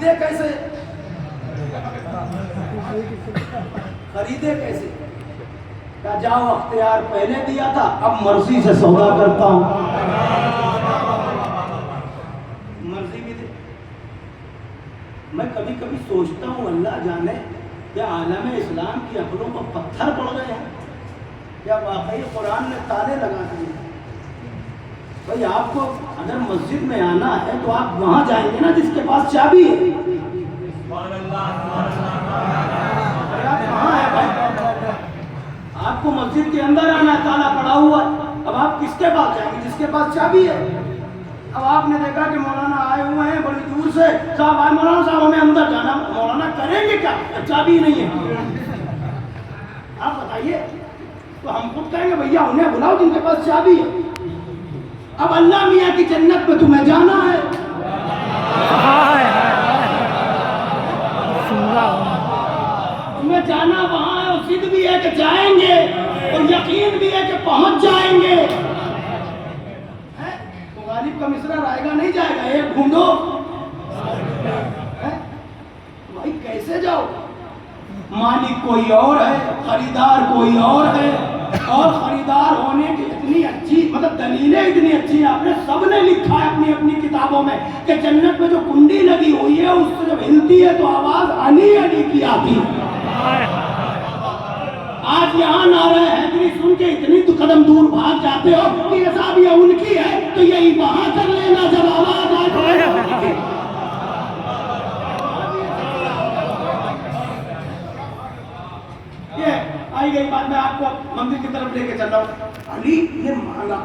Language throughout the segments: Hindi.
खरीदे कैसे? खरीदे कैसे? क्या जाओ अख्तियार पहले दिया था, अब मर्जी से सौदा करता हूं। मर्जी भी दे। मैं कभी कभी सोचता हूं अल्लाह जाने क्या आलम इस्लाम की अकलों को पत्थर पड़ गए हैं, क्या वाकई कुरान ने ताले लगा दिए? भाई आपको अगर मस्जिद में आना है तो आप वहां जाएंगे ना जिसके पास चाबी है। आप कहाँ है भाई? आपको मस्जिद के अंदर आना है, ताला पड़ा हुआ है, अब आप किसके पास जाएंगे? जिसके पास चाबी है। अब आपने देखा कि मौलाना आए हुए हैं बड़ी दूर से, साहब आए मौलाना साहब हमें अंदर जाना, मौलाना करेंगे क्या? चाबी नहीं है। आप बताइए, तो हम खुद कहेंगे भैया उन्हें बुलाओ जिनके पास चाबी है। अब अल्लाह मियाँ की जन्नत में तुम्हें जाना है, तुम्हें जाना वहां है, और जिद भी है कि जाएंगे और यकीन भी है कि पहुंच जाएंगे। तो गालिब का मिश्रा रायगा नहीं जाएगा, एक ढूंढो। भाई कैसे जाओ? मालिक कोई और है, खरीदार कोई और है, और खरीदार होने की इतनी अच्छी मतलब दलीलें इतनी अच्छी आपने सबने लिखा है अपनी अपनी किताबों में कि जन्नत में जो कुंडी लगी हुई है उससे जब हिलती है तो आवाज अली अली की आती है। आज यहाँ नारा हैदरी सुन के इतनी कदम दूर भाग जाते हो कि साहब ये उनकी है तो यही वहां कर लेना जब आवाज आ जाए। ये आई गई बात, मैं आपको मंदिर की तरफ लेके चल रहा हूं। अली ने मांगा,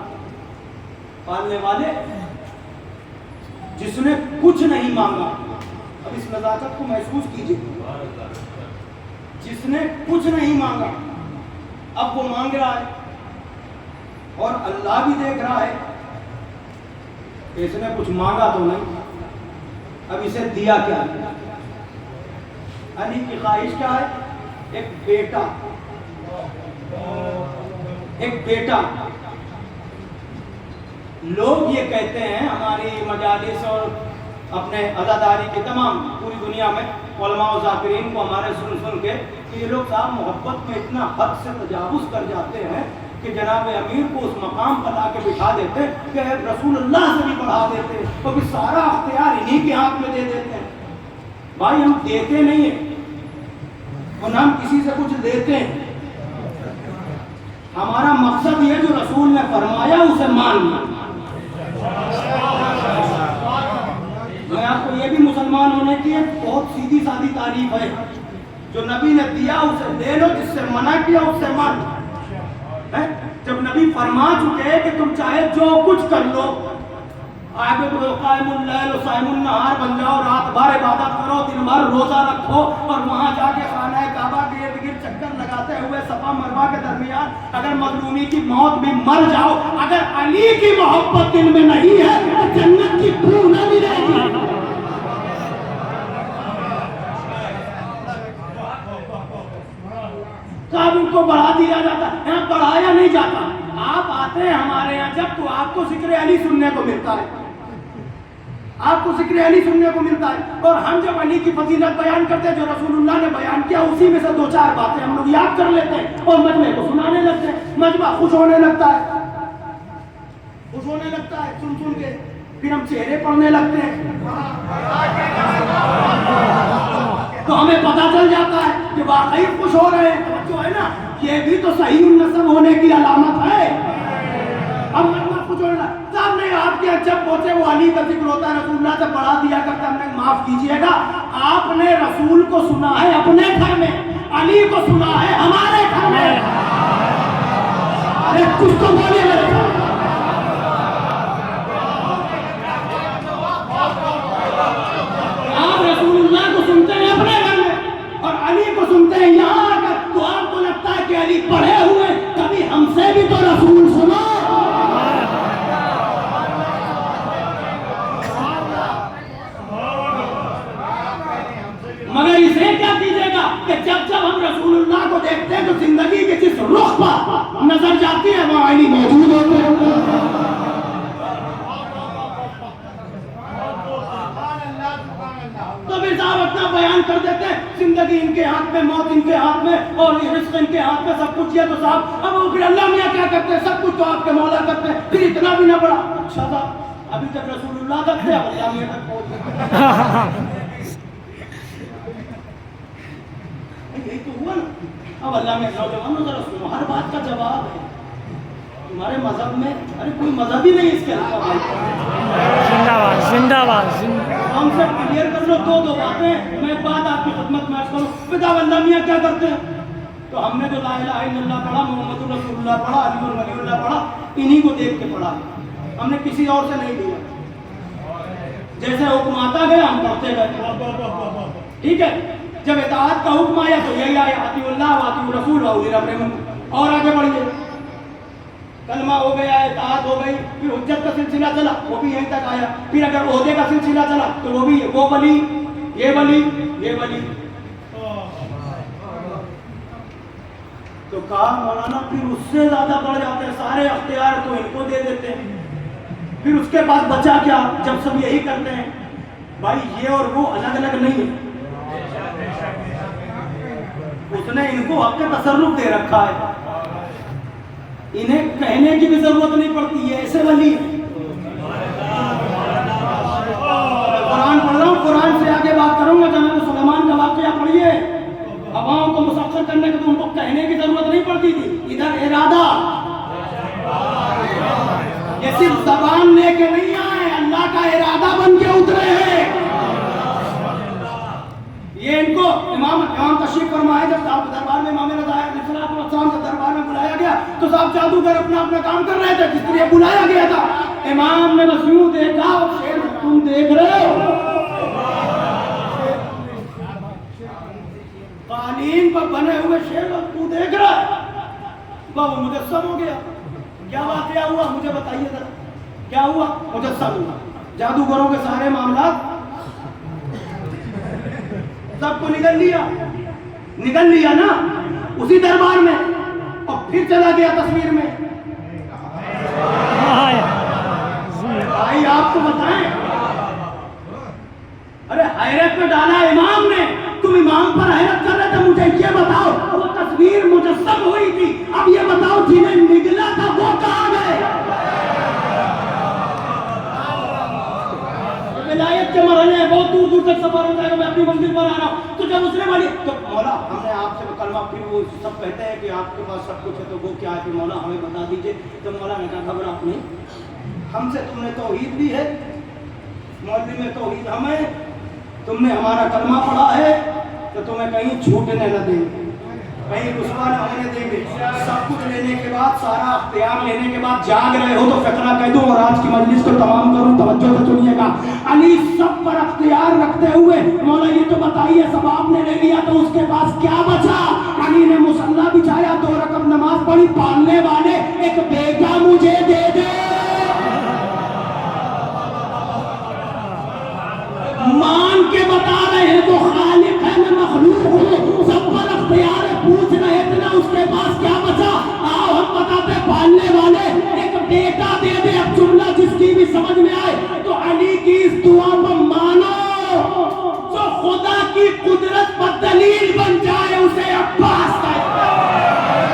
पालने वाले जिसने कुछ नहीं मांगा, अब इस नजाकत को महसूस कीजिए, जिसने कुछ नहीं मांगा अब वो मांग रहा है और अल्लाह भी देख रहा है इसने कुछ मांगा तो नहीं, अब इसे दिया क्या? अली की ख्वाहिश क्या है? एक बेटा, एक बेटा। लोग ये कहते हैं हमारी मजालिस और अपने अज़ादारी के तमाम पूरी दुनिया में उलमा और ज़ाकिरीन को हमारे सुन सुन के कि ये लोग साहब मोहब्बत में इतना हद से तजावुज़ कर जाते हैं कि जनाब अमीर को उस मकाम पर ला के बिठा देते हैं कि रसूलुल्लाह से भी बढ़ा देते हैं, क्योंकि तो सारा अख्तियार इन्हीं के हाथ में दे देते हैं। भाई हम देते नहीं है और हम किसी से कुछ लेते हैं, हमारा मकसद ये जो रसूल ने फरमाया उसे मानना। मैं आपको ये भी मुसलमान होने की बहुत सीधी सादी तारीफ है, जो नबी ने दिया उसे ले लो, जिससे मना किया उससे मान। जब नबी फरमा चुके कि तुम चाहे जो कुछ कर लो, आगे तो कायमुल लैल और साइमुल नहार बन जाओ, रात भर इबादत करो, दिन भर रोजा रखो और वहां जाके खाना काबा के इर्द गिर्द चक्कर लगाते हुए सफा मरवा के दरमियान अगर मजलूमी की मौत में मर जाओ, अगर अली की मोहब्बत दिल में नहीं है तो जन्नत की बू न मिलेगी। कब इनको बढ़ा दिया जाता है? यहाँ बढ़ाया नहीं जाता। आप आते हैं हमारे यहाँ जब तो आपको जिक्र अली सुनने को मिलता है, आपको जिक्र अली सुनने को मिलता है, और हम जब अली की फजीलत बयान करते हैं जो रसूलुल्लाह ने बयान किया उसी में से दो चार बातें हम लोग याद कर लेते हैं और मजमे को सुनाने लगते हैं। मजमा खुश होने लगता है, खुश होने लगता है सुन सुन के, फिर हम चेहरे पढ़ने लगते हैं तो हमें पता चल जाता है कि वाकई खुश हो रहे हैं। जो है ना, ये भी तो सही नस्ब होने की अलामत है। हम मजमा खुश होना सामने आपके जब पहुंचे वो अली का जिक्र होता है, रसूलुल्लाह से बढ़ा दिया करता, हमने माफ कीजिएगा, आपने रसूल को सुना है अपने घर में, अली को सुना है हमारे घर में। अरे कुछ तो बोलिए मेरे साथ। आप रसूलुल्लाह को सुनते हैं अपने घर में और अली को सुनते हैं यहाँ आकर, तो आपको लगता है कि अली पढ़े हुए, कभी हमसे भी तो रसूल सुनो। मगर इसे क्या कीजिएगा कि जब जब हम रसूलुल्लाह को देखते हैं तो जिंदगी के जिस रुख पर नजर जाती है वहां अली मौजूद होते हैं। तो फिर हाथ में, मौत इनके हाथ में और रिस्क इनके हाथ में, सब कुछ किया तो साहब अब फिर अल्लाह मियां क्या करते हैं? सब कुछ तो आपके मौला करते हैं, फिर इतना भी ना पड़ा। अच्छा था, अभी तक रसूलुल्लाह तक थे, अब अल्लाह मियां तक पहुंच गए। यही तो हुआ ना। अब अल्लाह में नौजवानों जरा सुनो, हर बात का जवाब है। तुम्हारे मजहब में अरे कोई मजहब ही नहीं इसके अलावा। जिंदाबाद जिंदाबाद। हमसे क्लियर कर लो दो बातें। मैं एक बात आपकी खिदमत में अर्ज करूं, पिता अल्लाह मियां क्या करते हैं? तो हमने तो ला इलाहा इल्लल्लाह पढ़ा, मोहम्मद रसूलुल्लाह पढ़ा, अली वलीउल्लाह पढ़ा, इन्हीं को देख के पढ़ा, हमने किसी और से नहीं लिया। जैसे हुक्म आता गया हम पढ़ते गए। ठीक है, जब इताअत का हुक्म आया तो यही आया, अतीउल्लाह व अतीउर रसूल व उलिल अम्रि मिनकुम। और आगे बढ़िए, कलमा हो गया, इताअत हो गई, फिर हुज्जत का सिलसिला चला, वो भी यहीं तक आया। फिर अगर ओहदे का सिलसिला चला तो वो भी, वो वली, ये वली, ये वली। तो कहा मौलाना फिर उससे ज्यादा बढ़ जाते हैं, सारे अख्तियार तो इनको दे देते हैं, फिर उसके बाद बचा क्या जब सब यही करते हैं? भाई ये और वो अलग अलग नहीं है, उसने इनको हक का तसर्रुफ दे रखा है, इन्हें कहने की भी जरूरत नहीं पड़ती है, ऐसे वली। कुरान पढ़ रहा हूँ, कुरान से आगे बात करूंगा। जनाब सुलेमान का वाकया पढ़िए, हवाओं को मुसख्खर करने के तो उनको कहने की जरूरत नहीं पड़ती थी। इधर इरादा, ये सिर्फ जबान लेके नहीं आए, अल्लाह का इरादा बन के उतरे हैं। ये इनको इमाम तशरीफ फरमाए, जब साहब दरबार में इमाम रज़ा अलैहिस्सलाम के दरबार में बुलाया गया तो साहब जादूगर अपना अपना काम कर रहे थे, जिसके लिए बुलाया गया था। इमाम ने बस यूं देखा, शेर तुम देख रहे हो, कालीन पर बने हुए शेर तू देख रहा है। बाबू मुजस्सम हो गया, क्या वाकया हुआ मुझे बताइए जरा, क्या हुआ? मुजस्सम हुआ, जादूगरों के सारे मामला सबको निकल लिया ना उसी दरबार में, और फिर चला गया तस्वीर में। भाई आपको बताएं, अरे हैरत में डाला इमाम ने। तुम इमाम पर हैरत कर रहे थे, मुझे ये बताओ वो तस्वीर मुजस्सम हुई थी, अब ये बताओ जिन्हें निगला था वो कहां गए? विलायत के मरहले बहुत दूर दूर तक सफर होता है, मैं अपनी मंजिल पर आ रहा हूँ। तो जब उसने बोली तो मौला हमने आपसे कलमा, फिर वो सब कहते हैं कि आपके पास सब कुछ है, तो वो क्या है? फिर मौला हमें बता दीजिए। तो मौला ने कहा घबराहट नहीं, हमसे तुमने तौहीद ली है, मौलवी में तौहीद हमें, तुमने हमारा कलमा पढ़ा है, तो तुम्हें कहीं छूटने न देंगे, कहीं रुसवा न होने देंगे। सब कुछ लेने के बाद, सारा अख्तियार लेने के बाद जाग रहे हो तो फकरा कह दूं और आज की मजलिस को तमाम करूं, तवज्जो से सुनिएगा। अली सब पर अख्तियार रखते हुए मौला ये तो बताइए, सब आपने ले लिया तो उसके पास क्या बचा? अली ने मुसल्ला बिछाया, 2 रकअत नमाज पढ़ी, पालने वाले एक बेटा मुझे दे दे। मान के बता रहे हैं तो खालिक है, मैं मखलूक हूँ, सब पर अख्तियार है, पूछ रहे थे ना उसके पास क्या बचा? आओ हम बताते, पालने वाले एक बेटा दे दे। अब जुमला जिसकी भी समझ में आए तो अली की इस दुआ को मानो, जो खुदा की कुदरत पर दलील बन जाए उसे अब्बास कहते हैं।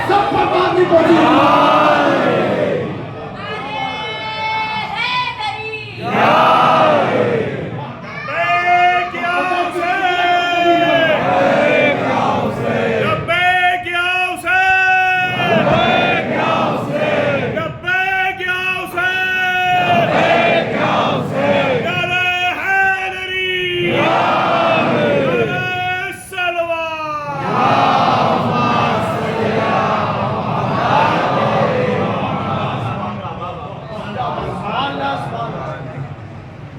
सब पर बात नहीं पड़ी।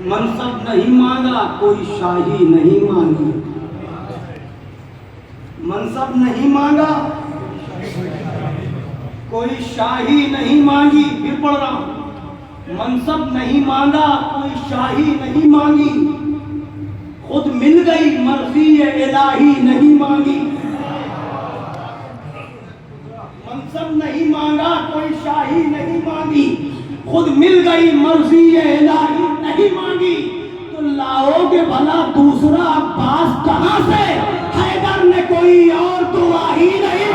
मनसब नहीं मांगा, कोई शाही नहीं मांगी। मनसब नहीं मांगा, कोई शाही नहीं मांगी। फिर पढ़ रहा हूं, मनसब नहीं मांगा, कोई शाही नहीं मांगी, खुद मिल गई मर्जी इलाही नहीं मांगी। मनसब नहीं मांगा, कोई शाही नहीं मांगी, खुद मिल गई मर्जी इलाही नहीं मांगी। तो लाओगे भला दूसरा अब्बास कहां से? हैदर ने कोई और दुआ ही नहीं।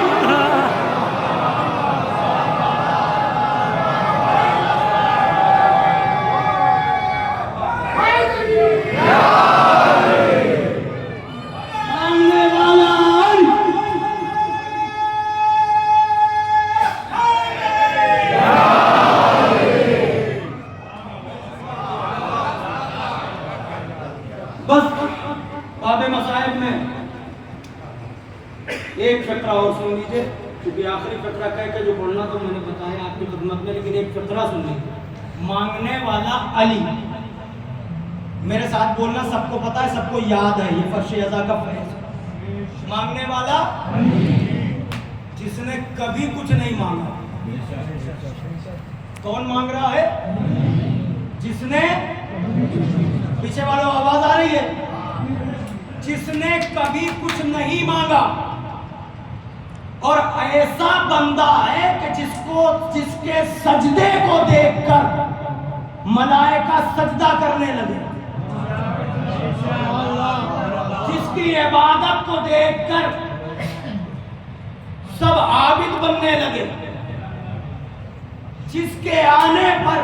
मांगने वाला बस बाबे मसाइब में एक फतरा और सुन लीजिए, क्योंकि आखिरी फतरा कह के जो बोलना तो मैंने बताया आपकी खिदमत में, लेकिन एक फतरा सुन लीजिए। मांगने वाला अली, मेरे साथ बोलना, सबको पता है, सबको याद है, ये फर्श अज़ा का फैज। मांगने वाला जिसने कभी कुछ नहीं मांगा। कौन मांग रहा है? जिसने, पीछे वालों आवाज आ रही है, जिसने कभी कुछ नहीं मांगा। और ऐसा बंदा है कि जिसके सजदे को देखकर मलाइका सजदा करने लगे, जिसकी इबादत को देखकर सब आबिद बनने लगे, जिसके आने पर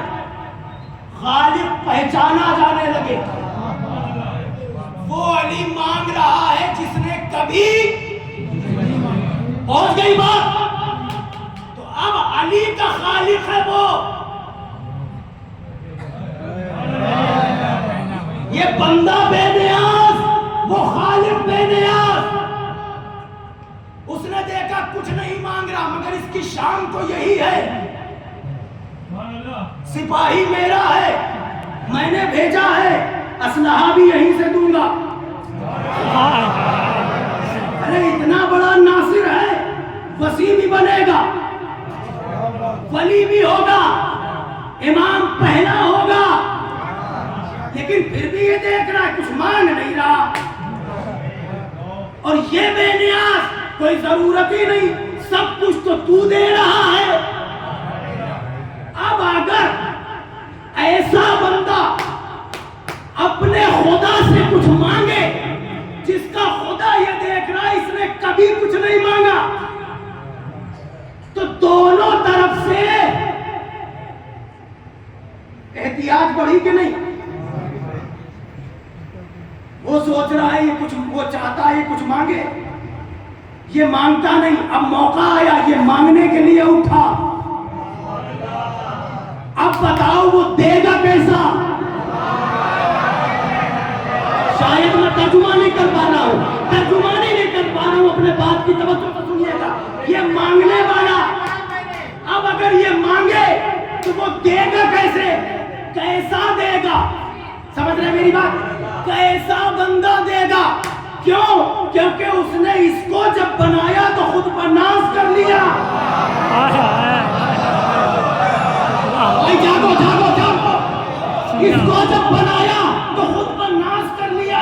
खालिक पहचाना जाने लगे। वो अली मांग रहा है जिसने कभी, पहुंच गई बात? तो अब अली का खालिक है वो। ये बंदा बेनियाज, वो खालिक बेनियाज। उसने देखा कुछ नहीं मांग रहा, मगर इसकी शान तो यही है, सिपाही मेरा है, मैंने भेजा है, असलहा भी यहीं से दूंगा। अरे इतना बड़ा नासिर है, वसी भी बनेगा, वली भी होगा, इमाम पहला होगा, लेकिन फिर भी ये देख रहा है कुछ मांग नहीं रहा। और ये बेनियाज, कोई जरूरत ही नहीं, सब कुछ तो तू दे रहा है। अब अगर ऐसा बंदा अपने खुदा से कुछ मांगे, जिसका खुदा ये देख रहा है इसने कभी कुछ नहीं मांगा, तो दोनों तरफ से एहतियात बढ़ी कि नहीं? वो सोच रहा है ये कुछ, वो चाहता है ये कुछ मांगे, ये मांगता नहीं। अब मौका आया, ये मांगने के लिए उठा। अब बताओ वो देगा कैसा? शायद मैं तर्जुमा नहीं कर पा रहा हूं, तर्जुमानी नहीं कर पा रहा हूं, अपने बात की तवज्जो से सुनिएगा। ये मांगने वाला अब अगर ये मांगे तो वो देगा कैसे? कैसा देगा? समझ रहे मेरी बात? कैसा बंदा देगा? क्यों? क्योंकि उसने इसको जब बनाया तो खुद पर नाज कर लिया। जागो जागो जागो, इसको जब बनाया तो खुद पर नाज कर लिया,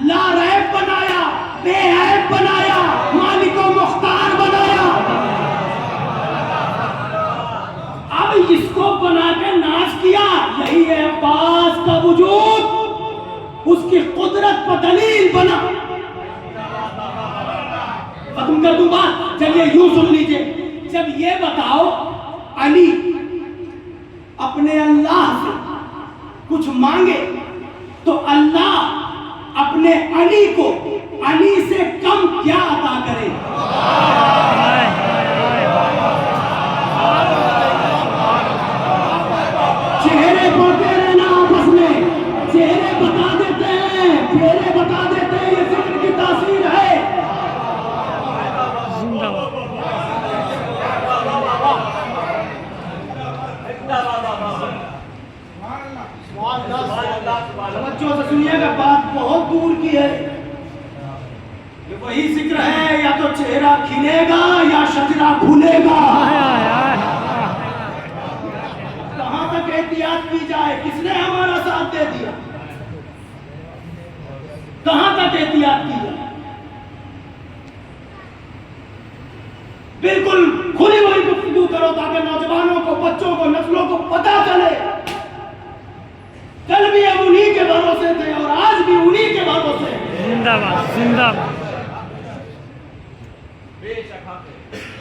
लारैब बनाया, बेऐब बनाया, मालिको मुख्तार बनाया। अब इसको बना के नाज किया, यही है अब्बास का वजूद, उसकी कुदरत पर दलील बना। खत्म कर दूं बात, चलिए यूं सुन लीजिए। जब ये बताओ अली अपने अल्लाह से कुछ मांगे तो अल्लाह अपने अली को अली से कम क्या अता करे? चेहरे बोलते रहना आपस में, चेहरे बता देते हैं, चेहरे बता देते हैं, ये जिक्र की तासीर है। बच्चों से सुनिएगा, बात बहुत दूर की है। ये वही जिक्र है, या तो चेहरा खिलेगा या शजरा भूलेगा। कहां तक एहतियात की जाए? किसने हमारा साथ दे दिया? कहां तक एहतियात की जाए? बिल्कुल खुली हुई गुफ्तगू करो ताकि नौजवानों को, बच्चों को, नस्लों को पता चले। कल भी हम उन्हीं के भरोसे थे और आज भी उन्हीं जिंदाबाद जिंदाबाद।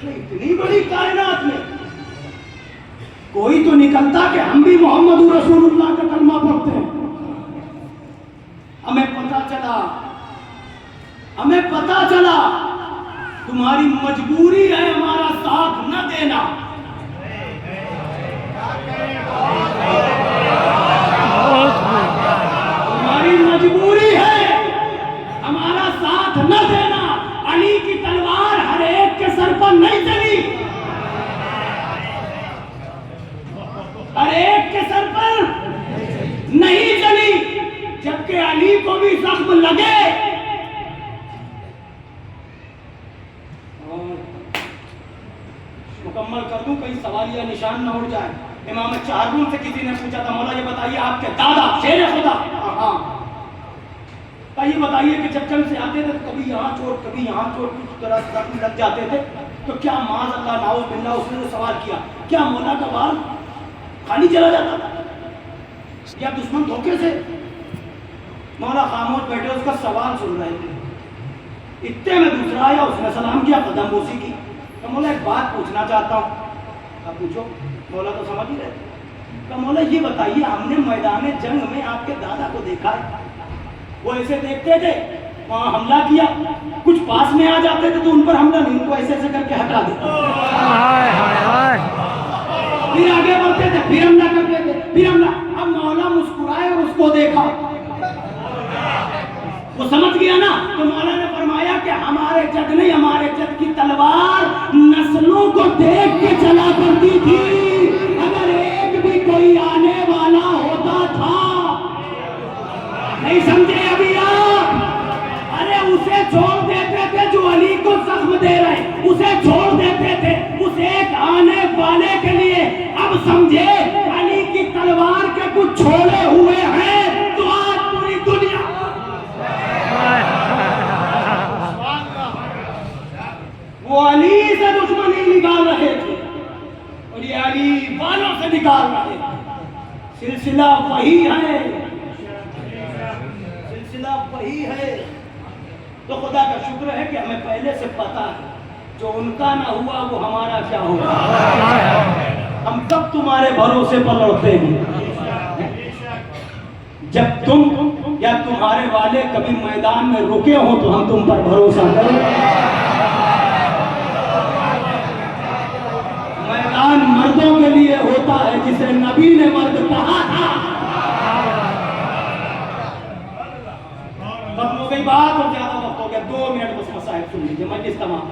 इतनी बड़ी कायनात में कोई तो निकलता कि हम भी मोहम्मद रसूलुल्लाह का कलमा पढ़ते हैं। हमें पता चला तुम्हारी मजबूरी है हमारा साथ न देना। तुम्हारी मजबूरी है हमारा साथ न देना। अली की तलवार हर एक के सर पर नहीं चली, हर एक के सर पर नहीं चली, जबकि अली को भी जख्म लगे। मुकम्मल कर दूं, कहीं सवालिया निशान न उड़ जाए। इमाम चारून से किसी ने पूछा था, मौला ये बताइए आपके दादा शेर खुदा, ये बताइए कि जब जंग से आते थे तो कभी यहाँ चोट कभी यहाँ चोट, कुछ तरह जख्म लग जाते थे, तो क्या माज़ अल्लाह नाउज़ बिल्लाह, उसने जो सवाल किया, क्या मौला का बाल खाली चला जाता था या दुश्मन धोखे से? मौला खामोश बैठे उसका सवाल सुन रहे थे। इतने में दूसरा आया, उसने सलाम किया, कदम बोसी की। तो मौला एक बात पूछना चाहता हूँ। आप पूछो। मौला तो समझ ही रहे। तो मौला ये बताइए, हमने मैदान जंग में आपके दादा को देखा है, वो ऐसे देखते थे, वहाँ हमला किया, कुछ पास में आ जाते थे तो उन पर हमला नहीं, उनको ऐसे ऐसे करके हटा देते, फिर आगे बढ़ते थे, फिर हमला करते थे, फिर हमला। अब मौला मुस्कुराए और उसको देखा, वो समझ गया ना। तो मौला ने फरमाया कि हमारे जद नहीं, हमारे जद की तलवार नस्लों को देख के चला करती थी। अगर एक भी कोई आने वाला होता था, नहीं समझे अभी आप? अरे उसे छोड़ देते थे जो अली को जख्म दे रहे, उसे छोड़ देते थे उस एक आने वाले के लिए। अब समझे अली की तलवार के कुछ छोड़े हुए हैं तो आज पूरी दुनिया। वो अली से दुश्मनी निकाल रहे थे और ये अली वालों से निकाल रहे थे। सिलसिला वही है, सिलसिला वही है। तो खुदा का शुक्र है कि हमें पहले से पता है, जो उनका ना हुआ वो हमारा क्या होगा। हम कब तुम्हारे भरोसे पर लौटते हैं? जब तुम या तुम्हारे वाले कभी मैदान में रुके हो तो हम तुम पर भरोसा करें। मैदान मर्दों के लिए होता है, जिसे नबी ने मर्द कहा था। खत्म हो गई बात और ज्यादा वक्त हो गया, 2 मिनट बस मसाइल सुन लीजिए, मजलिस तमाम।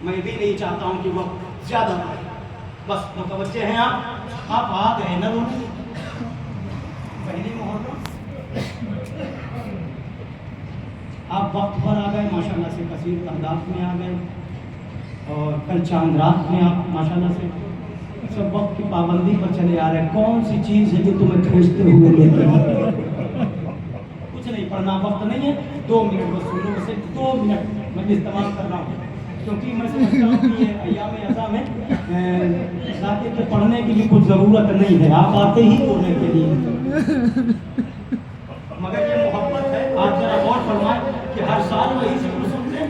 मैं भी नहीं चाहता हूं कि वक्त ज्यादा बस मुतवज्जे हैं आप आ गए ना रोने पहली मुहर्रम, आप वक्त पर आ गए माशाल्लाह से, कसीर तादाद में आ गए, और कल चांद रात में आप माशाल्लाह से सब वक्त की पाबंदी पर चले आ रहे। कौन सी चीज़ है जो तुम्हें खींचते हुए लेते हैं? कुछ नहीं, पढ़ना वक्त नहीं है, 2 मिनट बस सुनो, बस 2 मिनट मैं इस्तेमाल कर रहा हूँ, क्योंकि मैं समझता हूँ कि ये अय्याम अज़ा में जाके के पढ़ने की भी कुछ ज़रूरत नहीं है, आप आते ही पढ़ने के लिए। मगर ये मोहब्बत है, आप जरा गौर फरमाएं कि हर साल वही जिक्र सुनते हैं,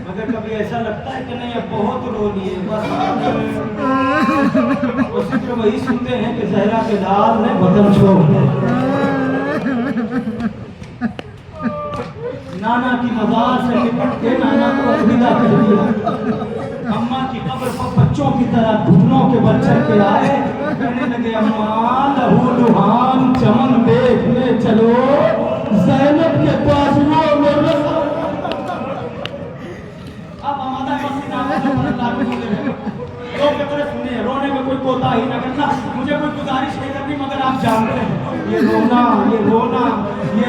मगर कभी ऐसा लगता है कि नहीं अब बहुत रो लिए, बस वो जिक्र वही सुनते हैं कि ज़हरा के लाल ने वतन छोड़ दिया, नाना की मज़ार से लिपट के नाना को अलविदा कर दिया। अम्मा की कब्र पर बच्चों की तरह घुटनों के बल चढ़ के आए, कहने लगे अम्मा लहू लुहान चमन देखने चलो, ज़ैनब के पास वो मेरे। अब हमारा सुनिए, रोने में कोई कोताही न करना, मुझे कोई गुजारिश नहीं करनी, मगर आप जानते हैं ये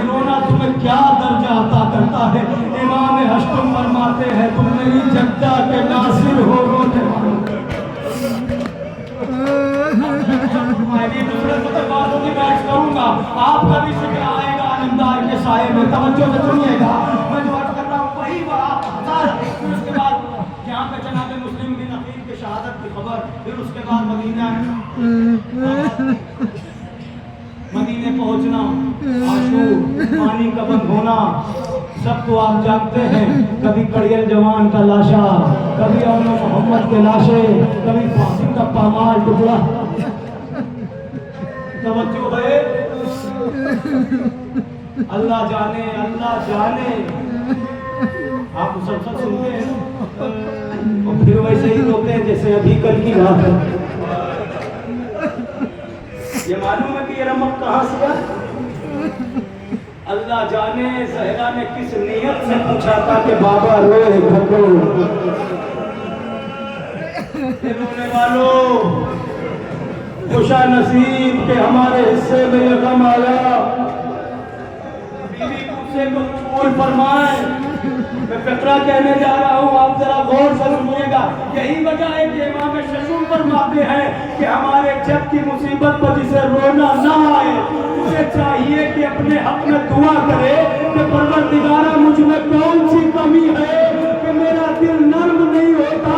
रोना तुम्हें क्या दर्जा अता करता है। इमाम हश्तम फरमाते हैं तुम मेरी जद्दा के नासिर हो रोने वालों। बातों की बहस करूंगा, आपका भी जिक्र आएगा आलमदार के साए में, तवज्जो से सुनिएगा। मैं जो बात कर रहा हूँ वही बात, फिर उसके बाद यहाँ पे जनाब मुस्लिम बिन अकील की शहादत की खबर, फिर उसके बाद मदीने पहुंचना, आशूर सब तो आप जानते हैं, कभी कड़ियल जवान का लाशा, कभी औलो मोहम्मद के लाशे, कभी फांसी का पामाल टुकड़ा। तवज्जो है, अल्लाह जाने, अल्लाह जाने। आप मुसलसल सुनते हैं और फिर वैसे ही रोते हैं जैसे अभी कल की बात है। ये मालूम है कि ये रमक कहाँ से आया? अल्लाह जाने ज़हरा ने किस नियत से पूछा था कि बाबा रोए घटो। रोने वालों, खुशा नसीब के हमारे हिस्से में ये गम आया। बीवी मुझसे को कबूल फरमाए। मैं फिक्रा कहने जा रहा हूँ, आप जरा गौर से सुनिएगा। यही वजह है कि इमाम शशूर फरमाते हैं कि हमारे जब की मुसीबत पर जिसे रोना ना आए, उसे चाहिए कि अपने हक में दुआ करे कि परवरदिगारा मुझ में कौन सी कमी है कि मेरा दिल नर्म नहीं होता।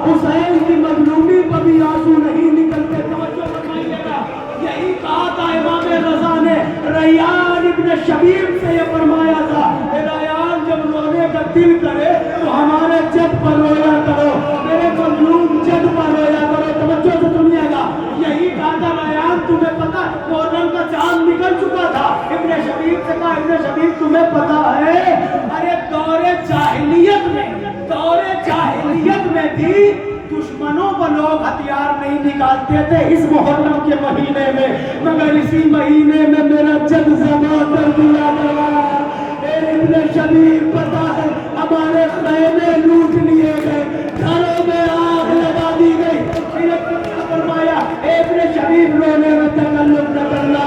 हुसैन की मजलूमी पर भी आंसू नहीं निकलते। तवज्जो फरमाइएगा, यही कहा था इमाम रजा ने रैयान इब्न शबीब से ये फरमाया था, रैयान जब रोने का दिल करे तो हमारे जद पर रोया करो, मेरे मजलूम जद पर रोया करो। तवज्जो से सुनिएगा, यही कहा था रैयान, तुम्हें पता मुहर्रम का चांद निकल चुका था। इब्न शबीब से कहा, इब्न शबीब तुम्हें पता है, अरे दौरे जाहिलियत में भी दुश्मनों को लोग हथियार नहीं निकालते थे इस मुहर्रम के महीने में, मगर इसी महीने में मेरा जद जमा कर दिया गया। इब्न शबीब पता है, हमारे खैमे लूट लिए गए, घरों में आग लगा दी गई। फिर फरमाया, इब्न शबीब रोने में तकल्लुफ न करना।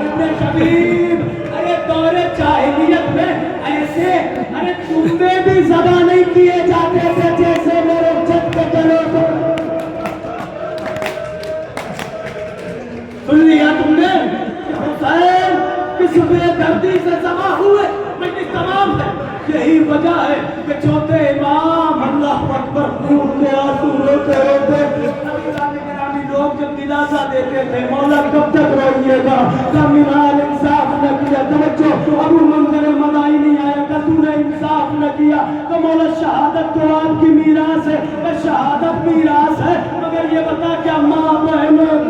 इब्न शबीब, अरे दौरे जाहिलियत में ऐसे, अरे तुम्हें भी ज़बा नहीं किए जाते थे जैसे मेरे जद के चलो। सुन लिया तुमने, हुसैन किस बेदर्दी से ज़बा हुए, लेकिन तमाम है। यही वजह है कि चौथे इमाम अल्लाह अकबर खून के आंसू रोते रोते लोग जब दिलासा देते थे, मौला कब तक रोइएगा, कब इंसाफ न किया। तवज्जो, अबू मंजर मदाई नहीं आया का तूने इंसाफ न किया तो मौला शहादत तो आपकी मीरास है, शहादत मीरास है, मगर ये बता क्या माँ बहनों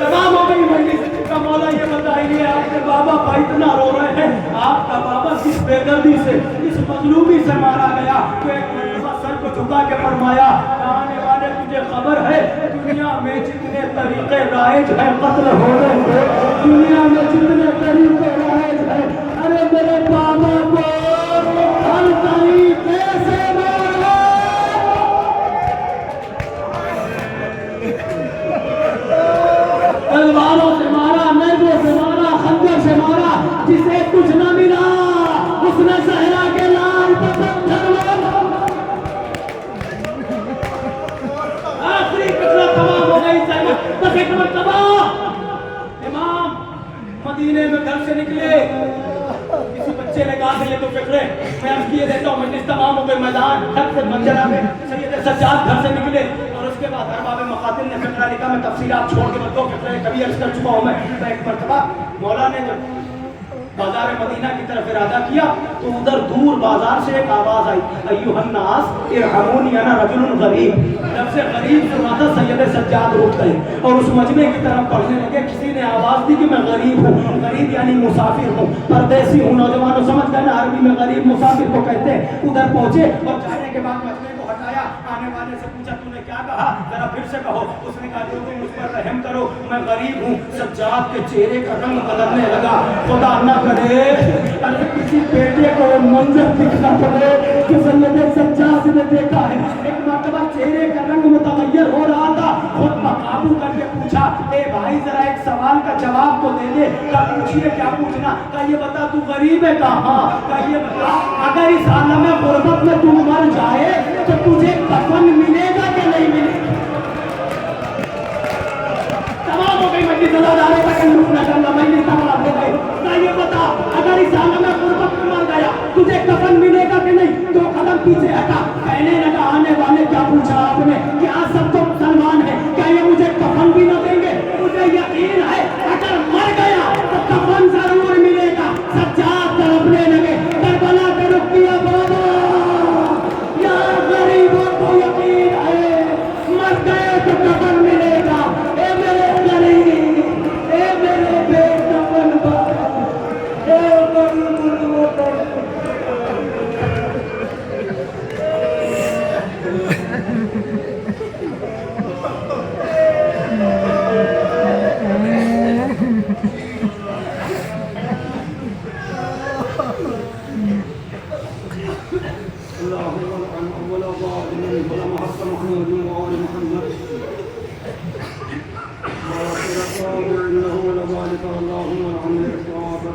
तमाम हो गई मजलिस का। मौला ये बताइए, आपके बाबा भाई इतना रो रहे हैं, आपका बाबा किस बेदर्दी से, किस मजलूमी से मारा गया? तो एक मरतबा सर को झुका के फरमाया, आने वाले तुझे खबर है दुनिया में जितने तरीके राइज है कत्ल होने के, दुनिया में जितने तरीके राइज है, अरे मेरे बाबा को हर तरीके से मारा। तलवारों से मारा, नेज़ों से मारा, खंजर से मारा, जिसे कुछ न मिला उसने सहरा के लाल पत्थर आखिरी फिक्र तमाम हो गई। बस एक मरतबा इमाम मदीने में घर से निकले, किसी बच्चे ने कहा ये तो फिक्रे मैं अब किए देता हूँ। मजलिस तमाम हो गई, मैदान घर से मंजरा में सैयद सज्जाद घर से निकले और उसके बाद हर बाबे मकातिल ने फिक्रा लिखा। मैं तफसीलात छोड़ के मैं दो फिक्रे कभी अर्ज कर चुका हूँ। मैं एक मरतबा मौला ने जब बाजार मदीना की तरफ इरादा किया तो उधर दूर बाजार से एक आवाज आई, अय्युहन्नास इरहमूनी अना रजुलुन गरीब। जब से गरीब सुना था सैयद सज्जाद रुक गए और उस मजमे की तरफ पढ़ने लगे। किसी ने आवाज दी कि मैं गरीब हूँ, गरीब यानी मुसाफिर हूँ, परदेसी हूँ। नौजवानों समझ गए ना, अरबी में गरीब मुसाफिर को कहते हैं। उधर पहुंचे और जाने के बाद मजमे को हटाया, आने वाले से पूछा तूने क्या कहा, जरा फिर से कहो। उसने कहा जो तुम मुझ पर रहम करो, मैं गरीब हूँ। सज्जाद के चेहरे का रंग बदलने लगा। खुदा न करे अगर किसी बेटे को मंजर दिखना पड़े कि सैयद सज्जाद ने देखा है। एक मरतबा चेहरे का रंग मुतगय्यर हो रहा था, खुद पर काबू करके पूछा, ए भाई जरा एक सवाल का जवाब तो दे दे। क्या पूछिए, क्या पूछना? का ये बता तू गरीब है? कहा का ये बता अगर इस आलम गुर्बत में तू मर जाए तो तुझे कफन मिलेगा कि नहीं मिलेगा? तमाम हो गई मस्जिद ये बता अगर इस आलम गुर्बत में मर गया तुझे कफन मिलेगा कि नहीं? तो कदम पीछे हटा, कहने लगा आने वाले क्या पूछा आपने, क्या सब तो मुसलमान है, क्या ये मुझे कफन भी न देंगे? मुझे यकीन है अगर मर गया तो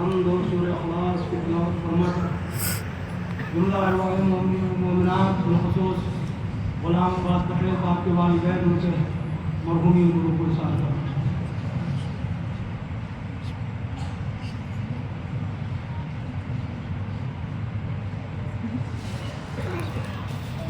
हमद और सूरह इखलास की तिलावत फरमाकर जुमला अरवाह मोमिन और मोमिनात बिलखुसूस गुलाम बात करें आपके वालिदैन उनसे मरहूमीन को साथ